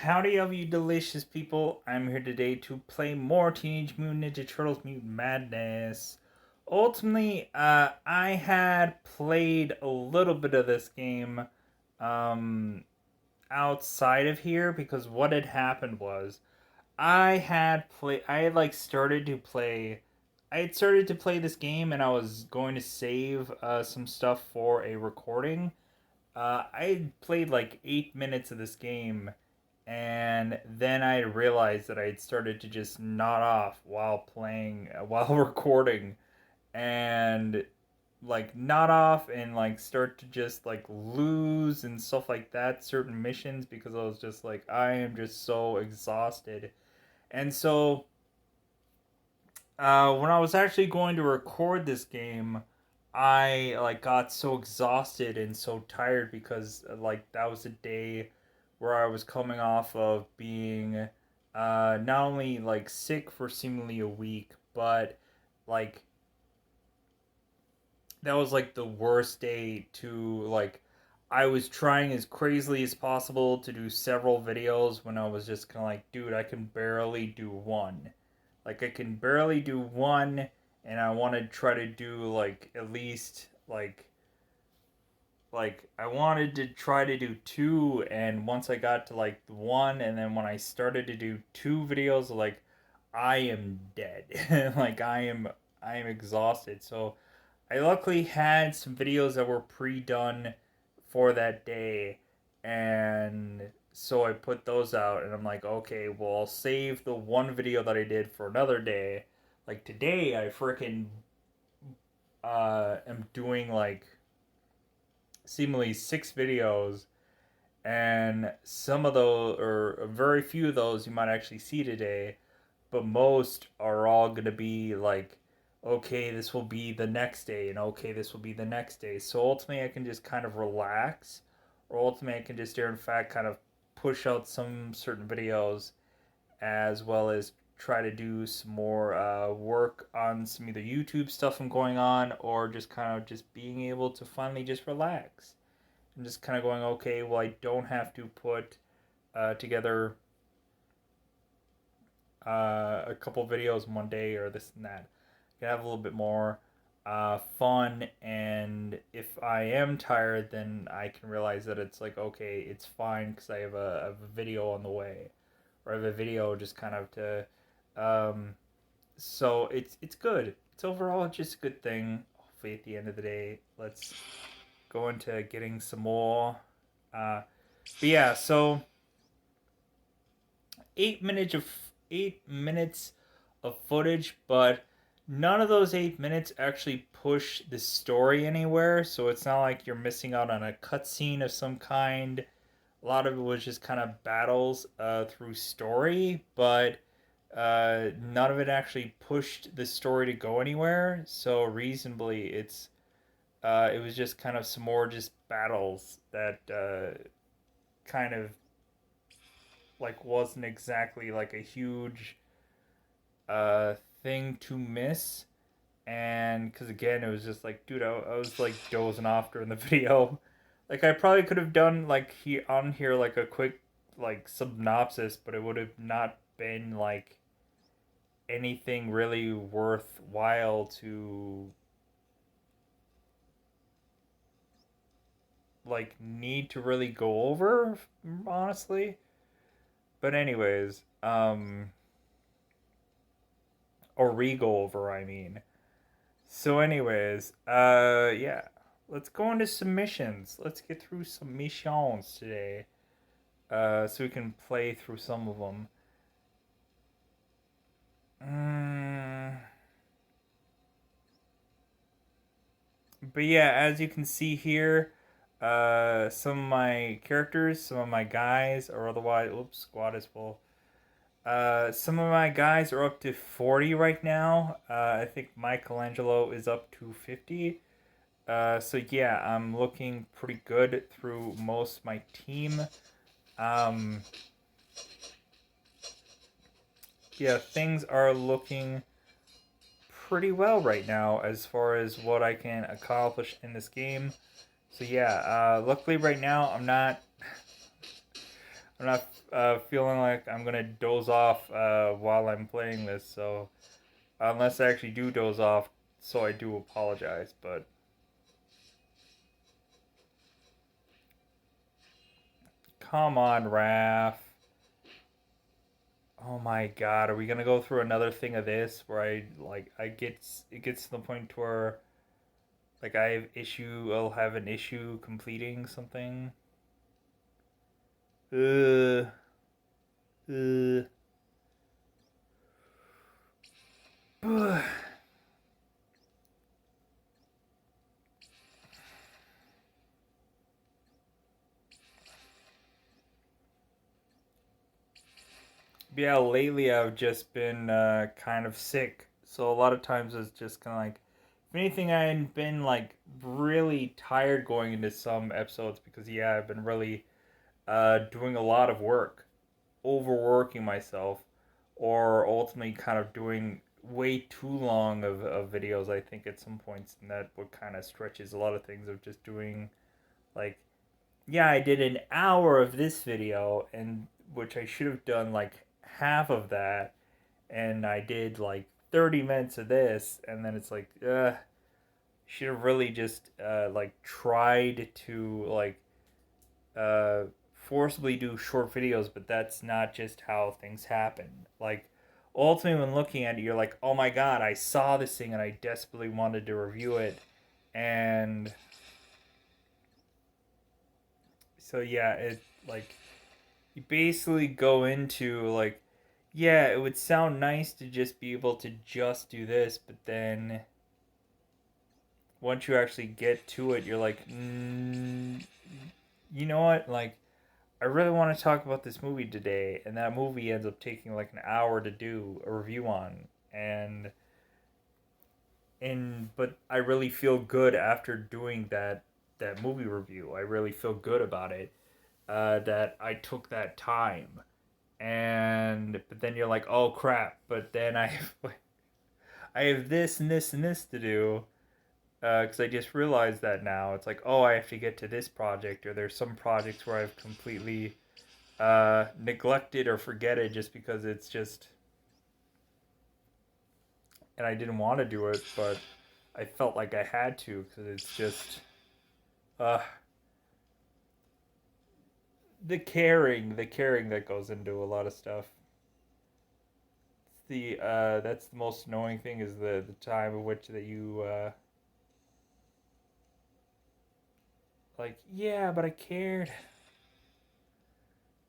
Howdy, all you delicious people. I'm here today to play more Teenage Mutant Ninja Turtles Mutant Madness. Ultimately, I had played a little bit of this game um, outside of here because what had happened was I had like started to play. I had started to play this game and I was going to save some stuff for a recording. I had played like 8 minutes of this game, and then I realized that I had started to just nod off while playing, while recording, and like nod off and like start to just like lose and stuff like that certain missions because I was just like I am just so exhausted. And so when I was actually going to record this game, I like got so exhausted and so tired because like that was a day where I was coming off of being not only like sick for seemingly a week, but like that was like the worst day to like I was trying as crazily as possible to do several videos when I was just kind of like, dude, I can barely do one. Like I can barely do one, and I want to try to do like at least like I wanted to try to do two, and once I got to like one, and then when I started to do two videos, like I am dead. Like I am exhausted. So I luckily had some videos that were pre-done for that day, and so I put those out, and I'm like, okay, well, I'll save the one video that I did for another day. Like today, I freaking am doing like seemingly six videos, and some of those, or very few of those, you might actually see today, but most are all going to be like, okay, this will be the next day, and okay, this will be the next day. So ultimately, I can just kind of relax, or ultimately, I can just, in fact, kind of push out some certain videos as well as try to do some more work on some either YouTube stuff I'm going on, or just kind of just being able to finally just relax. I'm just kind of going, okay, well, I don't have to put together a couple videos in one day or this and that. I can have a little bit more fun, and if I am tired, then I can realize that it's like, okay, it's fine because I have a video on the way, or I have a video just kind of to. Um, so it's good. It's overall just a good thing. Hopefully, at the end of the day, let's go into getting some more. But yeah, so 8 minutes of 8 minutes of footage, but none of those 8 minutes actually push the story anywhere. So it's not like you're missing out on a cutscene of some kind. A lot of it was just kind of battles through story, but none of it actually pushed the story to go anywhere. So reasonably, it was just kind of some more just battles that kind of like wasn't exactly like a huge uh thing to miss. And because again, it was just like, dude, I was like dozing off during the video. Like I probably could have done like on here like a quick like synopsis, but it would have not been like anything really worthwhile to like need to really go over, honestly. But anyways, or re-go over, I mean. So, anyways, yeah, let's go into submissions. Let's get through some missions today, so we can play through some of them. Mm, but yeah, as you can see here, some of my characters, some of my guys, or otherwise, oops, squad is full. Some of my guys are up to 40 right now. I think Michelangelo is up to 50. So yeah, I'm looking pretty good through most of my team. Um, yeah, things are looking pretty well right now as far as what I can accomplish in this game. So yeah, luckily right now I'm not feeling like I'm gonna doze off while I'm playing this. So unless I actually do doze off, so I do apologize. But come on, Raph. Oh my God, are we gonna go through another thing of this where it gets to the point where like I'll have an issue completing something. Uh, uh. Yeah, lately I've just been kind of sick. So a lot of times it's just kind of like, if anything, I've been like really tired going into some episodes because, yeah, I've been really doing a lot of work, overworking myself, or ultimately kind of doing way too long of videos, I think, at some points. And that what kind of stretches a lot of things of just doing like, yeah, I did an hour of this video, and which I should have done like half of that, and I did like 30 minutes of this, and then it's like, should have really just like tried to like uh, forcibly do short videos, but that's not just how things happen. Like, ultimately, when looking at it, you're like, oh my god, I saw this thing and I desperately wanted to review it, and so yeah, it like you basically go into like, yeah, it would sound nice to just be able to just do this, but then once you actually get to it, you're like, you know what? Like, I really want to talk about this movie today, and that movie ends up taking like an hour to do a review on, and but I really feel good after doing that movie review. I really feel good about it. That I took that time, and but then you're like, oh crap! But then I have this and this and this to do, because I just realized that now. It's like, oh, I have to get to this project, or there's some projects where I've completely neglected or forget it just because it's just, and I didn't want to do it, but I felt like I had to because it's just, uh, the caring that goes into a lot of stuff. It's the that's the most annoying thing is the time in which that you like, yeah, but I cared.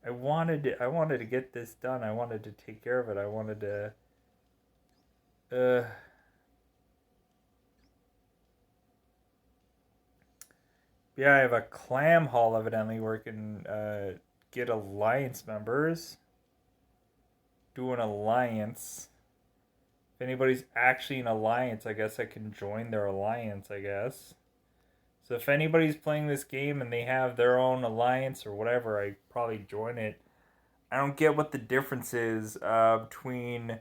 I wanted to get this done. I wanted to take care of it. I wanted to uh yeah, I have a clam haul evidently where I can get alliance members. Do an alliance. If anybody's actually an alliance, I guess I can join their alliance, I guess. So if anybody's playing this game and they have their own alliance or whatever, I probably join it. I don't get what the difference is between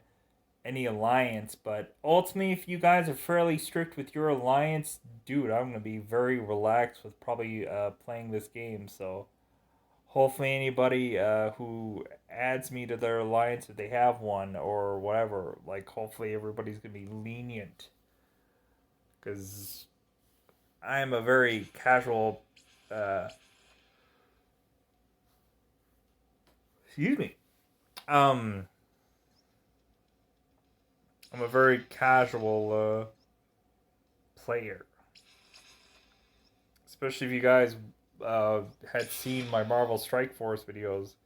any alliance, but ultimately, if you guys are fairly strict with your alliance, dude, I'm gonna be very relaxed with probably playing this game. So hopefully, anybody who adds me to their alliance, if they have one or whatever, like hopefully everybody's gonna be lenient, because I'm a very casual. Uh, excuse me. Um, I'm a very casual player, especially if you guys had seen my Marvel Strike Force videos.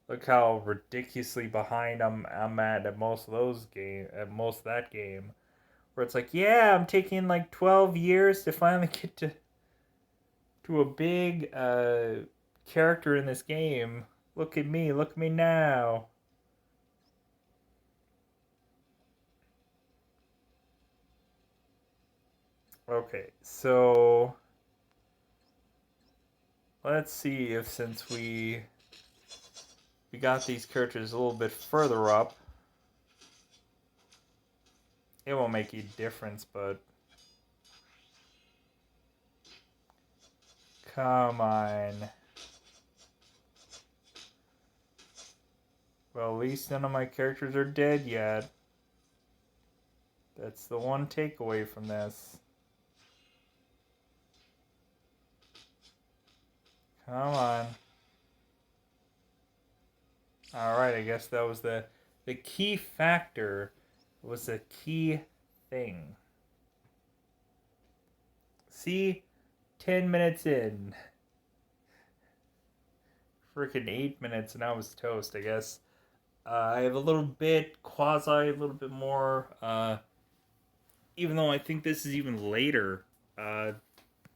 Look how ridiculously behind I'm at most of those at most of that game. Where it's like, yeah, I'm taking like 12 years to finally get to a big character in this game. Look at me now. Okay, so let's see if since we got these characters a little bit further up, it won't make a difference, but come on. Well, at least none of my characters are dead yet. That's the one takeaway from this. Come on. Alright, I guess that was the key factor. Was the key thing. See? 10 minutes in. Freaking 8 minutes and I was toast, I guess. I have a little bit a little bit more. Even though I think this is even later,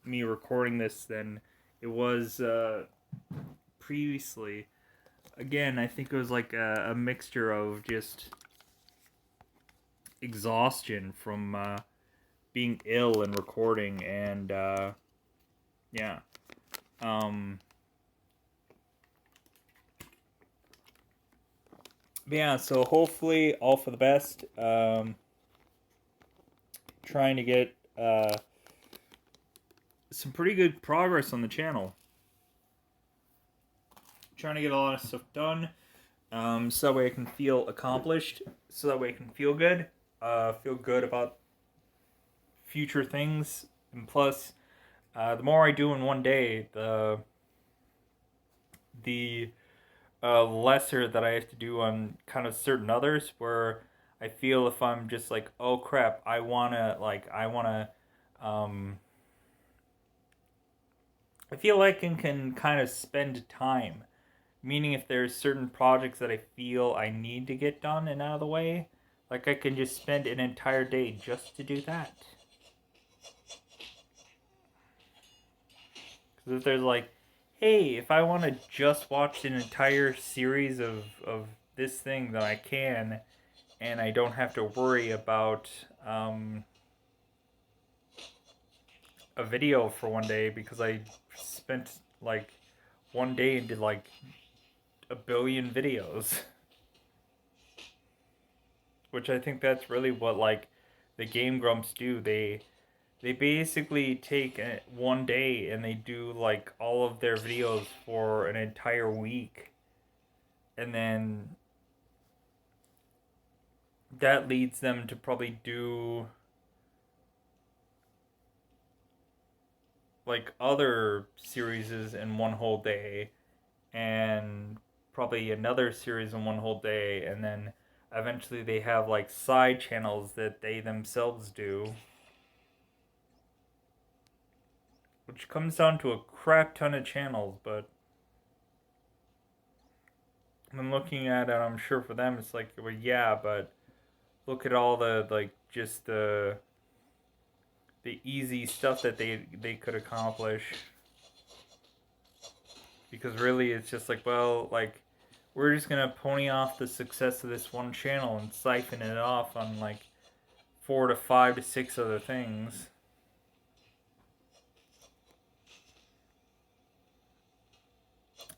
me recording this than it was previously. Again, I think it was like a mixture of just exhaustion from being ill and recording, and yeah. But yeah, so hopefully all for the best. Trying to get some pretty good progress on the channel. Trying to get a lot of stuff done, so that way I can feel accomplished, so that way I can feel good about future things, and plus, the more I do in one day, the lesser that I have to do on kind of certain others, where I feel if I'm just like, oh crap, I feel like I can kind of spend time. Meaning if there's certain projects that I feel I need to get done and out of the way, like I can just spend an entire day just to do that. Because if there's like, hey, if I want to just watch an entire series of this thing, then I can, and I don't have to worry about a video for one day because I spent like one day and did like a billion videos. Which I think that's really what like the Game Grumps do. They basically take one day and they do like all of their videos for an entire week, and then that leads them to probably do like other series in one whole day, and probably another series in one whole day, and then eventually they have like side channels that they themselves do, which comes down to a crap ton of channels. But when looking at it, I'm sure for them it's like, well, yeah, but look at all the like just the easy stuff that they could accomplish. Because really it's just like, well, like we're just gonna pony off the success of this one channel and siphon it off on like 4 to 5 to 6 other things.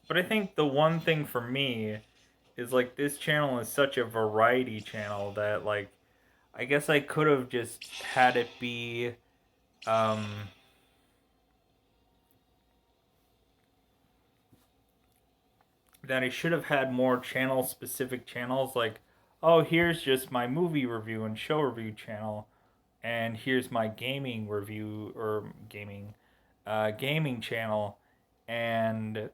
But I think the one thing for me is like this channel is such a variety channel that like I guess I could have just had it be that I should have had more channel specific channels, like, oh, here's just my movie review and show review channel, and here's my gaming review or gaming channel, and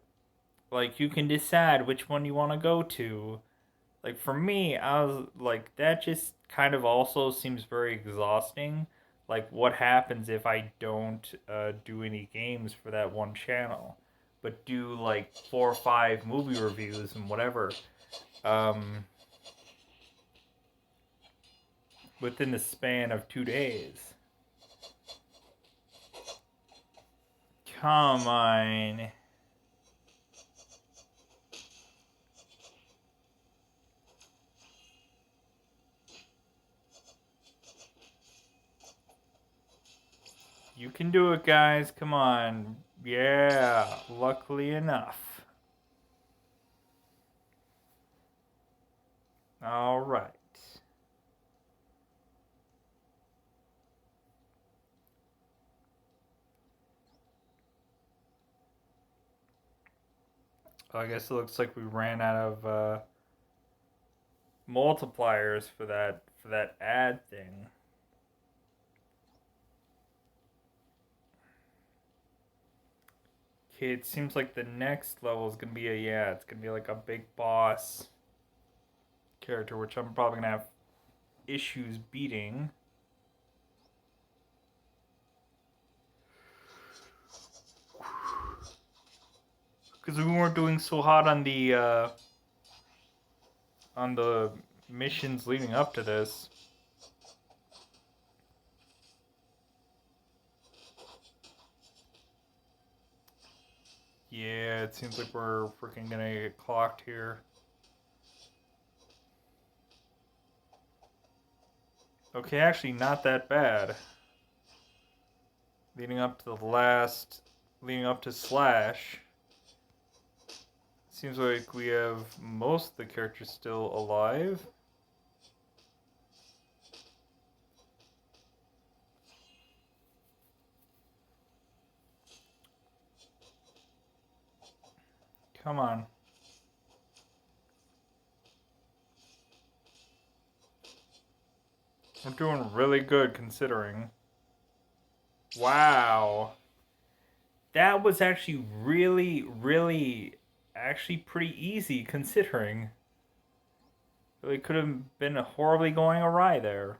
like you can decide which one you want to go to. Like for me, I was like, that just kind of also seems very exhausting. Like what happens if I don't do any games for that one channel, but do like 4 or 5 movie reviews and whatever within the span of 2 days. Come on. You can do it, guys. Come on. Yeah, luckily enough. All right. I guess it looks like we ran out of multipliers for that ad thing. Okay, it seems like the next level is gonna be it's gonna be like a big boss character, which I'm probably gonna have issues beating. Because we weren't doing so hot on the missions leading up to this. Yeah, it seems like we're freaking gonna get clocked here. Okay, actually not that bad. Leading up to Slash. Seems like we have most of the characters still alive. Come on. We're doing really good considering. Wow. That was actually really actually pretty easy considering. Really could have been horribly going awry there.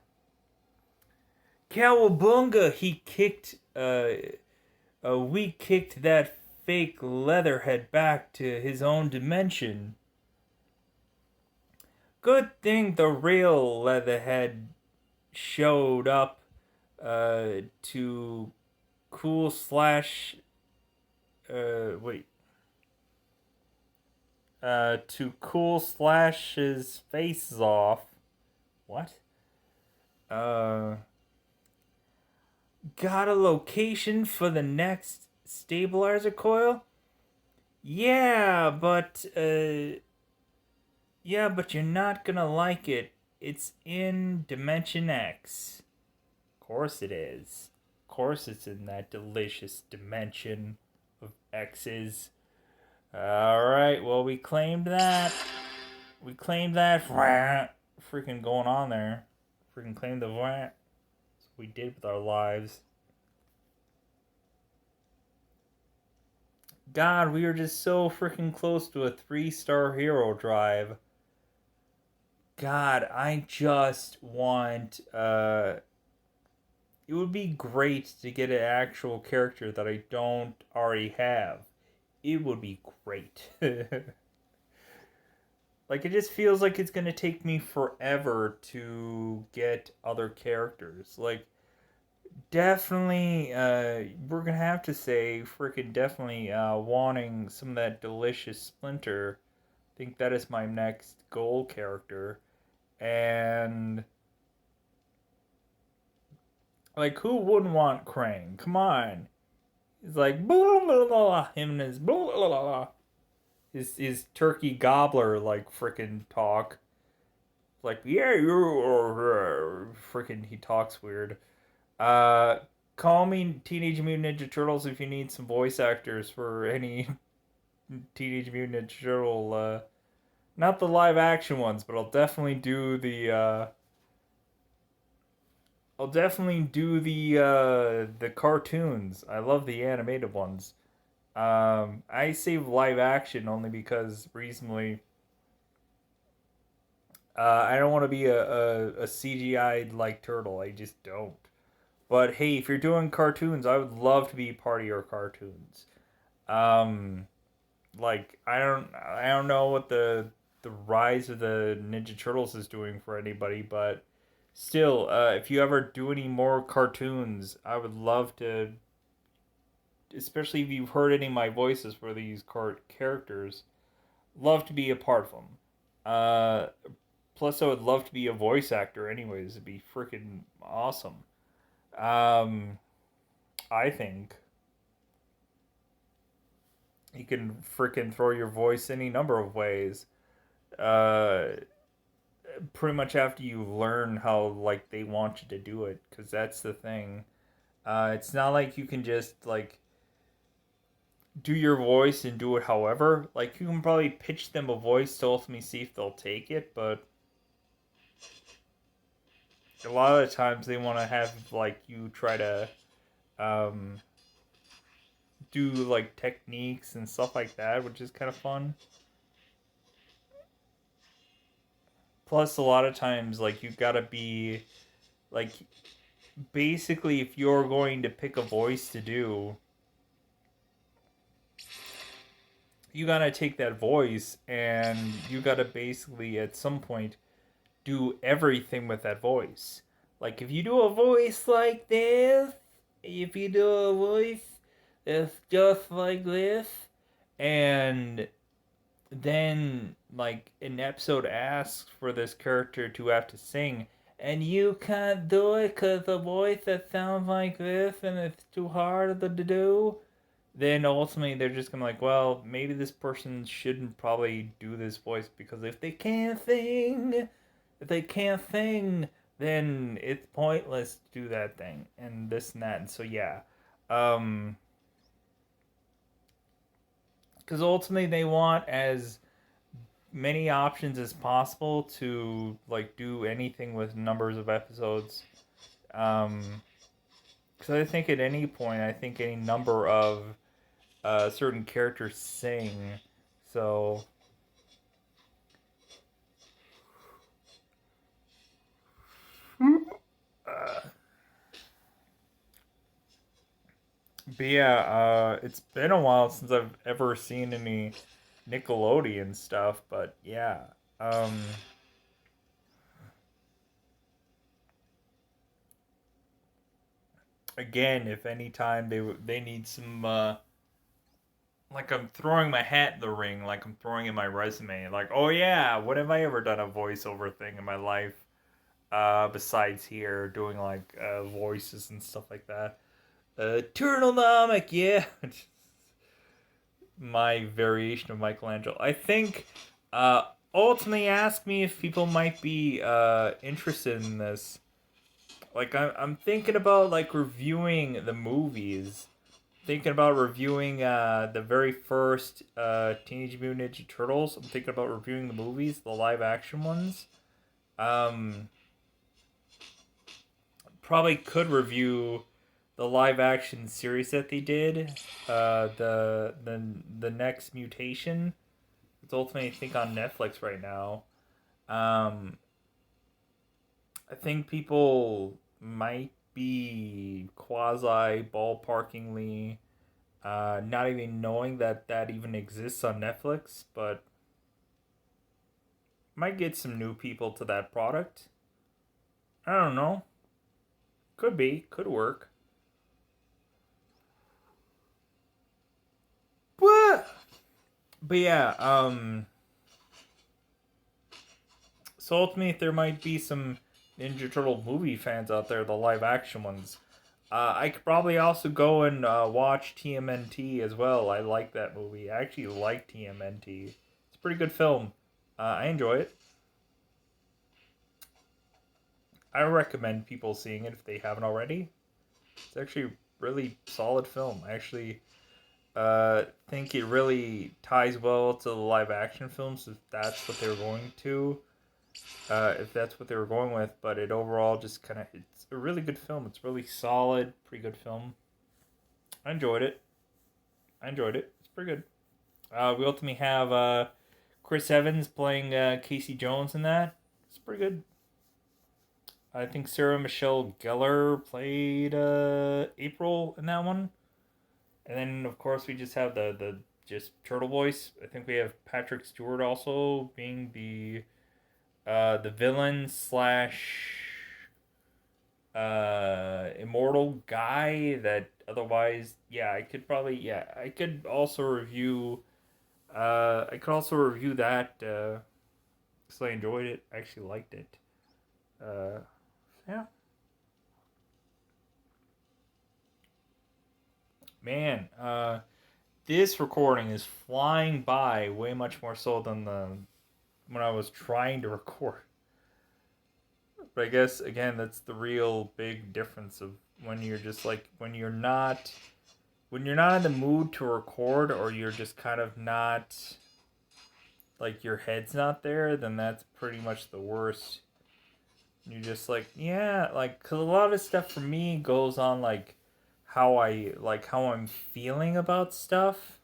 Cowabunga! We kicked that fake Leatherhead back to his own dimension. Good thing the real Leatherhead showed up to cool slash wait to cool Slash's faces off. What? Uh Got a location for the next stabilizer coil? Yeah, but you're not gonna like it. It's in Dimension X. Of course it is. Of course it's in that delicious dimension of X's. Alright, well, we claimed that. We claimed that. Freaking going on there. Freaking claimed the That's what we did with our lives. God, we were just so freaking close to a 3-star hero drive. God, I just want it would be great to get an actual character that I don't already have. It would be great. Like, it just feels like it's gonna take me forever to get other characters. Like, definitely, we're gonna have to say, freaking definitely, wanting some of that delicious Splinter. I think that is my next goal character. And like, who wouldn't want Krang? Come on. He's like blah, blah, blah, him and his blah, blah, blah, his turkey gobbler like freaking talk. Like, yeah, you're freaking he talks weird. Uh Call me Teenage Mutant Ninja Turtles if you need some voice actors for any Teenage Mutant Ninja Turtle not the live action ones, but I'll definitely do the cartoons. I love the animated ones. I save live action only because recently I don't want to be a CGI like turtle. I just don't. But hey, if you're doing cartoons, I would love to be part of your cartoons. Um, like I don't know what the rise of the Ninja Turtles is doing for anybody, but still, if you ever do any more cartoons, I would love to, especially if you've heard any of my voices for these characters, love to be a part of them. Uh, Plus, I would love to be a voice actor. Anyways, it'd be freaking awesome. Um, I think you can freaking throw your voice any number of ways. Uh, Pretty much after you learn how like they want you to do it, because that's the thing. It's not like you can just like do your voice and do it however. Like, you can probably pitch them a voice to ultimately see if they'll take it, but a lot of times they want to have like you try to um, do like techniques and stuff like that, which is kind of fun. Plus, a lot of times like you gotta be like basically if you're going to pick a voice to do, you gotta take that voice and you gotta basically at some point do everything with that voice. Like if you do a voice like this, if you do a voice that's just like this, and then like an episode asks for this character to have to sing, and you can't do it because the voice that sounds like this and it's too hard to do, then ultimately they're just gonna like, well, maybe this person shouldn't probably do this voice because if they can't sing, then it's pointless to do that thing and this and that. And so yeah, um, because ultimately they want as many options as possible to like do anything with numbers of episodes. Um, because I think at any point, I think any number of certain characters sing. So, uh, but yeah, it's been a while since I've ever seen any Nickelodeon stuff. But yeah, um, again, if any time they need some like I'm throwing my hat in the ring, like I'm throwing in my resume, like oh yeah, when have I ever done a voiceover thing in my life? Besides here doing like voices and stuff like that. Turtlenomic, yeah. My variation of Michelangelo. I think ultimately ask me if people might be interested in this. Like I'm thinking about like reviewing the movies. Thinking about reviewing the very first Teenage Mutant Ninja Turtles. I'm thinking about reviewing the movies, the live action ones. Um, Probably could review the live action series that they did. The next mutation. It's ultimately I think on Netflix right now. Um, I think people might be quasi ballparkingly not even knowing that that even exists on Netflix, but might get some new people to that product. I don't know. Could be. Could work. But yeah, so ultimately there might be some Ninja Turtle movie fans out there, the live action ones. I could probably also go and watch TMNT as well. I like that movie. I actually like TMNT. It's a pretty good film. I enjoy it. I recommend people seeing it if they haven't already. It's actually a really solid film. I actually think it really ties well to the live action films if that's what they were going to. If that's what they were going with, but it overall just kind of it's a really good film. It's really solid, pretty good film. I enjoyed it. I enjoyed it. It's pretty good. We ultimately have Chris Evans playing Casey Jones in that. It's pretty good. I think Sarah Michelle Gellar played April in that one. And then of course we just have the just turtle voice. I think we have Patrick Stewart also being the villain slash immortal guy that otherwise yeah I could also review that because I enjoyed it. I actually liked it. Uh, yeah, man. This recording is flying by way much more so than the when I was trying to record. But I guess again, that's the real big difference of when you're just like when you're not in the mood to record or you're just kind of not like your head's not there, then that's pretty much the worst You're just like, yeah, like, cause a lot of stuff for me goes on like how I'm feeling about stuff,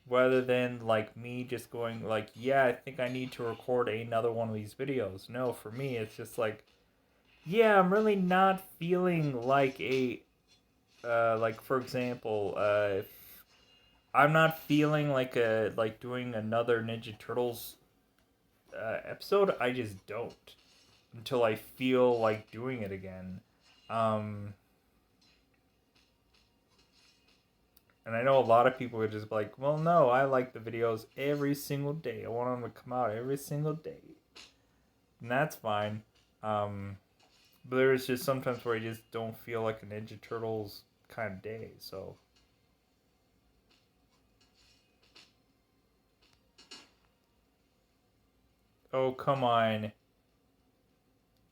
rather than like me just going like, yeah, I think I need to record another one of these videos. No, for me, it's just like, yeah, I'm really not feeling like like for example, if I'm not feeling like doing another Ninja Turtles episode. I just don't until I feel like doing it again. Um, and I know a lot of people are just like, well, no, I like the videos every single day. I want them to come out every single day, and that's fine. Um, but there's just sometimes where I just don't feel like a Ninja Turtles kind of day. So, oh come on,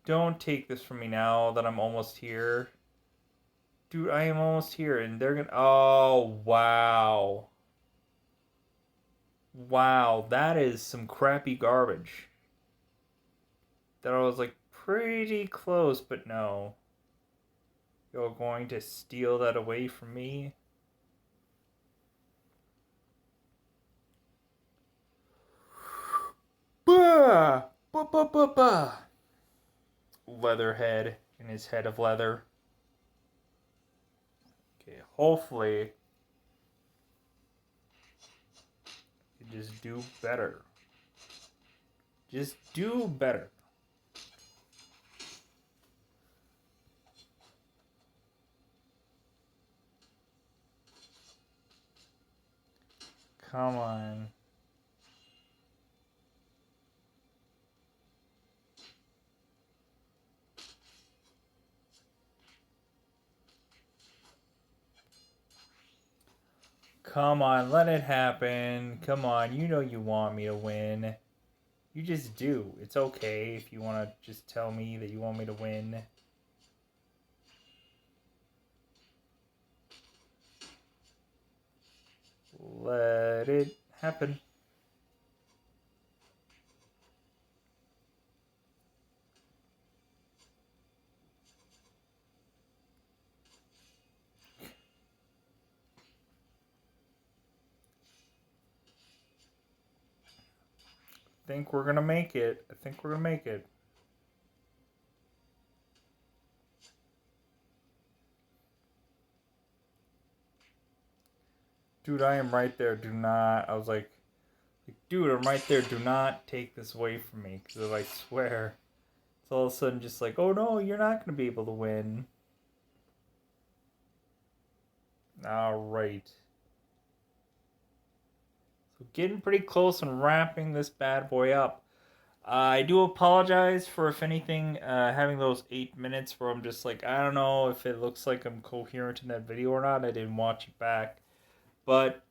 don't take this from me now that I'm almost here. Dude, I am almost here, and they're gonna. Oh, wow. Wow, that is some crappy garbage. That I was like pretty close, but no. You're going to steal that away from me? Bah! Bah, bah, bah, bah. Leatherhead in his head of leather. Okay, hopefully you just do better. Just do better. Come on. Come on, let it happen. Come on, you know you want me to win. You just do. It's okay if you want to just tell me that you want me to win. Let it happen. Think we're gonna make it. I think we're gonna make it. Dude, I am right there. Do not. I was like, dude, I'm right there. Do not take this away from me. Because if I swear, it's all of a sudden just like, oh no, you're not gonna be able to win. Alright. So getting pretty close and wrapping this bad boy up. I do apologize for, if anything, having those 8 minutes where I'm just like, I don't know if it looks like I'm coherent in that video or not. I didn't watch it back. But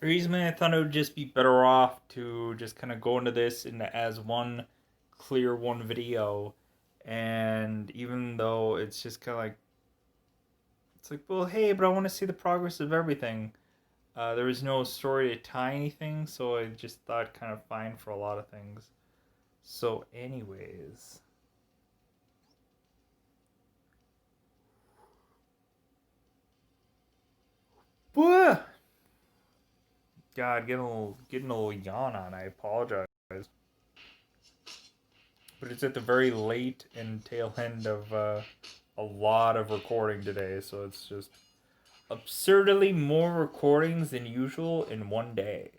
recently I thought it would just be better off to just kind of go into this in as one clear one video. And even though it's just kind of like, it's like, well, hey, but I want to see the progress of everything. There was no story to tie anything, so I just thought kind of fine for a lot of things. So, anyways. God, getting a little yawn on. I apologize, but it's at the very late and tail end of a lot of recording today, so it's just absurdly more recordings than usual in one day.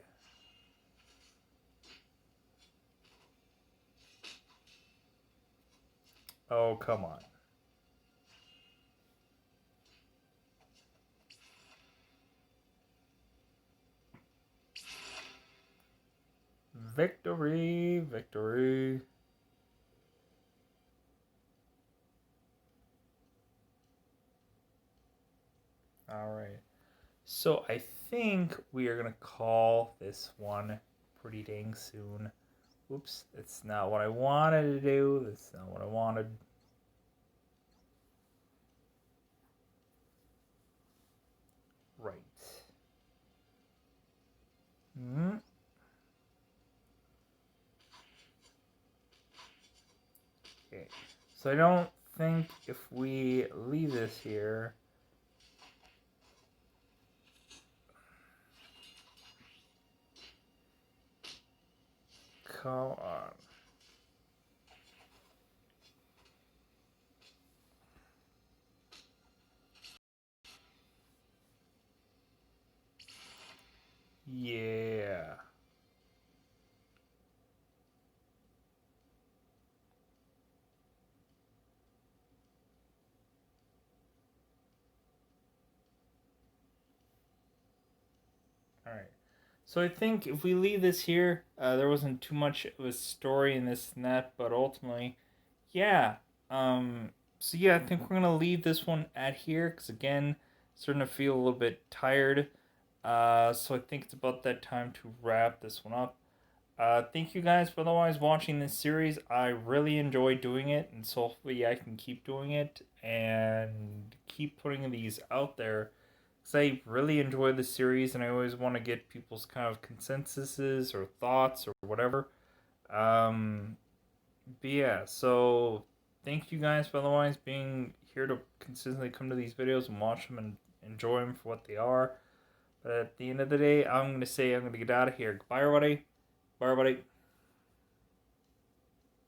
Oh, come on. Victory, victory. All right. So I think we are going to call this one pretty dang soon. Oops, that's not what I wanted to do. That's not what I wanted. Right. Hmm. So I don't think if we leave this here. Come on. Yeah. All right. So I think if we leave this here, there wasn't too much of a story in this and that, but ultimately, yeah. Um. So yeah, I think we're gonna leave this one at here because again, starting to feel a little bit tired. So I think it's about that time to wrap this one up. Thank you guys for otherwise watching this series. I really enjoy doing it, and so hopefully I can keep doing it and keep putting these out there. Because I really enjoy the series, and I always want to get people's kind of consensuses or thoughts or whatever. Um, but yeah, so thank you guys for otherwise being here to consistently come to these videos and watch them and enjoy them for what they are. But at the end of the day, I'm going to say I'm going to get out of here. Goodbye, everybody. Bye, everybody.